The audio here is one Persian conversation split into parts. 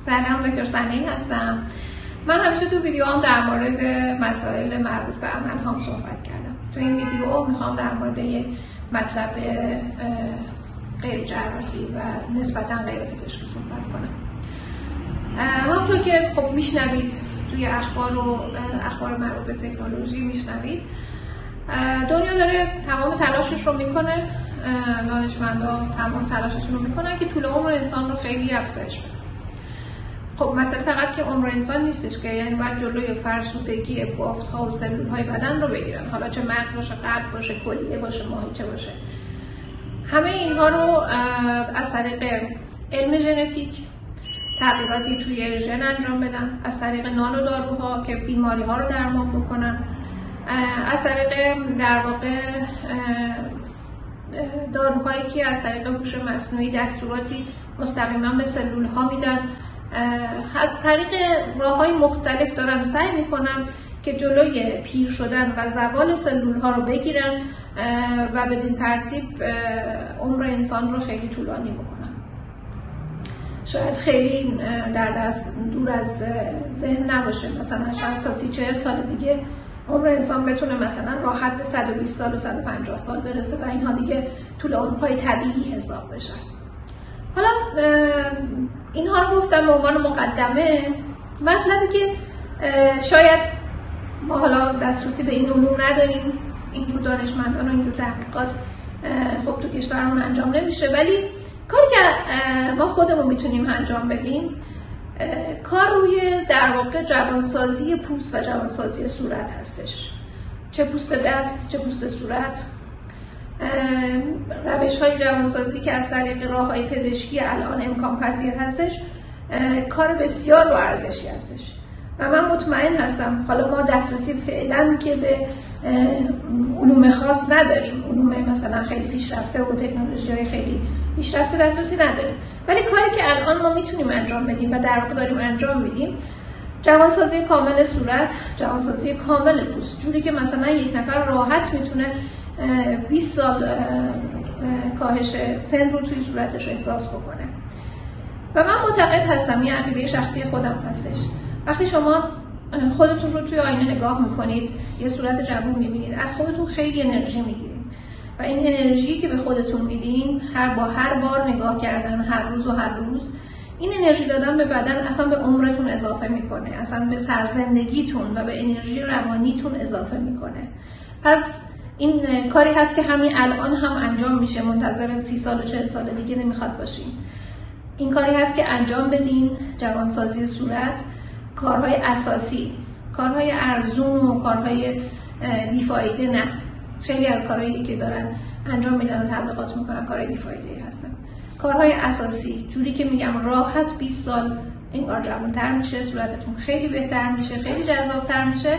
سلام، دکتر سنایی هستم. من همیشه تو ویدیوام در مورد مسائل مربوط به عمل هم صحبت کردم. تو این ویدیو میخوام در مورد یک مطلب غیر جراحی و نسبتا غیر پزشکی صحبت کنم. همونطور که خب میشنوید توی اخبار مربوط به تکنولوژی میشنوید، دنیا داره تمام تلاشش رو میکنه، دانشمندا تمام تلاششون رو میکنن که طول عمر انسان رو خیلی افزایش بدن. خب مسئله فقط که عمر انسان نیستش که یعنی باید جلوی فرسودگی بافت‌ها و سلول‌های بدن رو بگیرن، حالا چه مغز باشه، قلب باشه، کلیه باشه، ماهیچه باشه. همه اینها رو از طریق علم ژنتیک تغییراتی توی ژن انجام بدن، از طریق نانو داروها که بیماری‌ها رو درمان بکنن، از طریق در واقع داروهایی که از طریق هوش مصنوعی دستوراتی مستقیما به سلول‌ها میدن، از طریق راه‌های مختلف دارن سعی میکنن که جلوی پیر شدن و زوال سلول‌ها رو بگیرن و بدین ترتیب عمر انسان رو خیلی طولانی بکنن. شاید خیلی در دست دور از ذهن نباشه، مثلا شاید تا 30-40 سال دیگه عمر انسان بتونه مثلا راحت به 120 سال و 150 سال برسه و اینها دیگه طول عمرهای طبیعی حساب بشن. حالا اینها رو گفتم به عنوان مقدمه، مطلبی که شاید ما حالا دسترسی به این علوم نداریم، اینجور دانشمندان و اینجور تحقیقات خب تو کشورمون انجام نمیشه، ولی کاری که ما خودمون میتونیم انجام بدیم کار روی در واقع جوانسازی پوست و جوانسازی صورت هستش. چه پوست دست، چه پوست صورت. روش‌های جوانسازی که از طریق راه‌های پزشکی الان امکان پذیر هستش کار بسیار با ارزشی هستش و من مطمئن هستم، حالا ما دسترسی فعلا که به علوم خاص نداریم، علوم مثلا خیلی پیشرفته و تکنولوژی‌های خیلی پیشرفته دسترسی نداریم، ولی کاری که الان ما میتونیم انجام بدیم و در واقع داریم انجام میدیم جوانسازی کامل صورت، جوانسازی کامل پوست، جوری که مثلا یک نفر راحت میتونه 20 سال کاهش سن رو توی صورتش احساس بکنه. و من معتقد هستم، یه عقیده شخصی خودم هستش، وقتی شما خودتون رو توی آینه نگاه میکنید، یه صورت جوون میبینید، از خودتون خیلی انرژی میگیرید و این انرژی که به خودتون میدین هر بار نگاه کردن، هر روز این انرژی دادن به بدن اصلا به عمرتون اضافه میکنه، اصلا به سرزندگیتون و به انرژی روانیتون اضافه میکنه. پس این کاری هست که همین الان هم انجام میشه، منتظر 30 سال و 40 سال دیگه نمیخواد باشین. این کاری هست که انجام بدین، جوانسازی صورت، کارهای اساسی، کارهای ارزون و کارهای بیفایده نه. خیلی از کارهایی که دارن انجام میدن و تبلیغات میکنن کارهای بیفایده هستن. کارهای اساسی، جوری که میگم راحت 20 سال انگار جوان‌تر میشه، صورتتون خیلی بهتر میشه، خیلی جذابتر میشه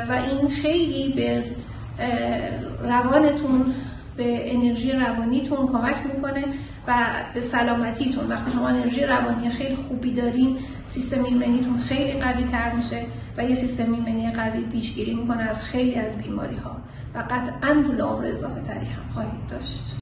و این خیلی به روانتون، به انرژی روانیتون کمک میکنه و به سلامتیتون. وقتی شما انرژی روانی خیلی خوبی دارین، سیستم ایمنیتون خیلی قوی تر میشه و یه سیستم ایمنی قوی پیشگیری میکنه از خیلی از بیماری ها و قطعاً طول عمر اضافه تری هم خواهید داشت.